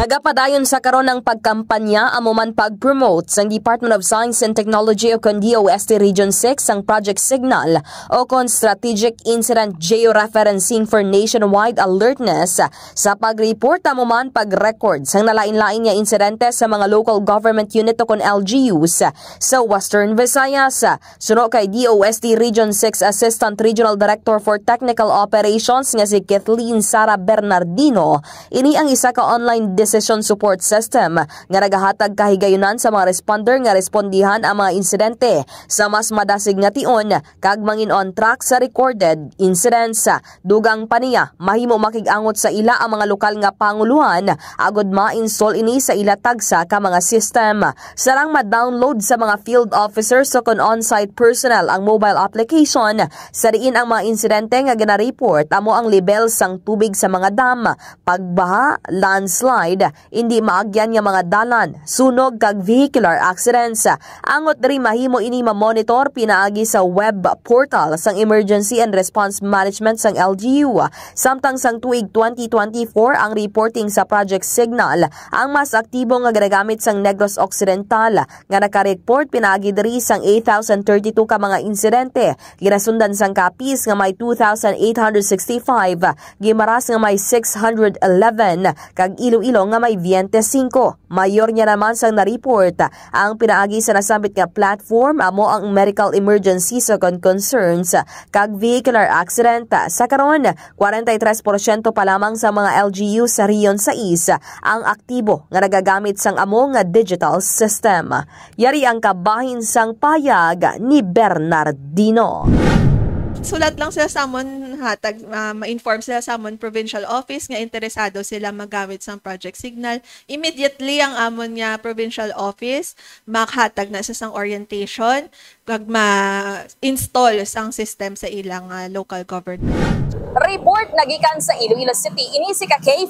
Nagapadayon sa karon ng pagkampanya amuman pag-promote sang Department of Science and Technology o kon DOST Region 6 ang Project Signal o kon Strategic Incident Georeferencing for Nationwide Alertness sa pag-report amuman pag-record sang nalain-lain nga insidente sa mga local government unit o kon LGUs sa Western Visayas. Suno kay DOST Region 6 Assistant Regional Director for Technical Operations nga si Kathleen Sara Bernardino, ini ang isa ka online decision support system nga nagahatag kahigayunan sa mga responder nga respondihan ang mga insidente sa mas madasig nga tion kag mangin on track sa recorded incidents. Dugang paniya mahimo makig-angot sa ila ang mga lokal nga panguluhan agod ma-install ini sa ila tagsa ka mga system. Sarang ma-download sa mga field officers o kon on-site personnel ang mobile application sa diin ang mga insidente nga gina-report amo ang level sang tubig sa mga dam, pagbaha, landslide, hindi maagyan nga mga dalan, sunog kag vehicular accidents. Angot diri mahimo ini ma-monitor pinaagi sa web portal sang Emergency and Response Management sang LGU. Samtang sang tuig 2024 ang reporting sa Project Signal ang mas aktibo nga ginagamit sang Negros Occidental nga naka-report pinaagi diri sang 8,032 ka mga insidente, ginasundan sang Capiz nga may 2,865, Guimaras nga may 611 kag Iloilo nga may 25. Mayor niya naman sang na-report ang pinaagi sa nasambit nga platform amo ang medical emergencies o concerns kag vehicular accident. Sa karon 43% pa lamang sa mga LGU sa Riyon 6 ang aktibo nga nagagamit sang amo nga digital system. Yari ang kabahin sang payag ni Bernardino. Sulat lang sila sa amon hatag, ma-inform sila sa amon provincial office nga interesado sila magamit sa Project Signal. Immediately ang amon nga provincial office makhatag na sa sang orientation kag ma-install sang system sa ilang local government. Report nagikan sa Iloilo City, ini si K5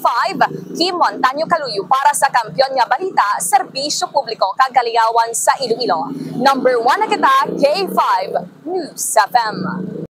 Kim Montaño Caluyo para sa Kampiyon nga Balita, Serbisyo Publiko kagaligawan sa Iloilo. Number 1 na kita, K5 News FM.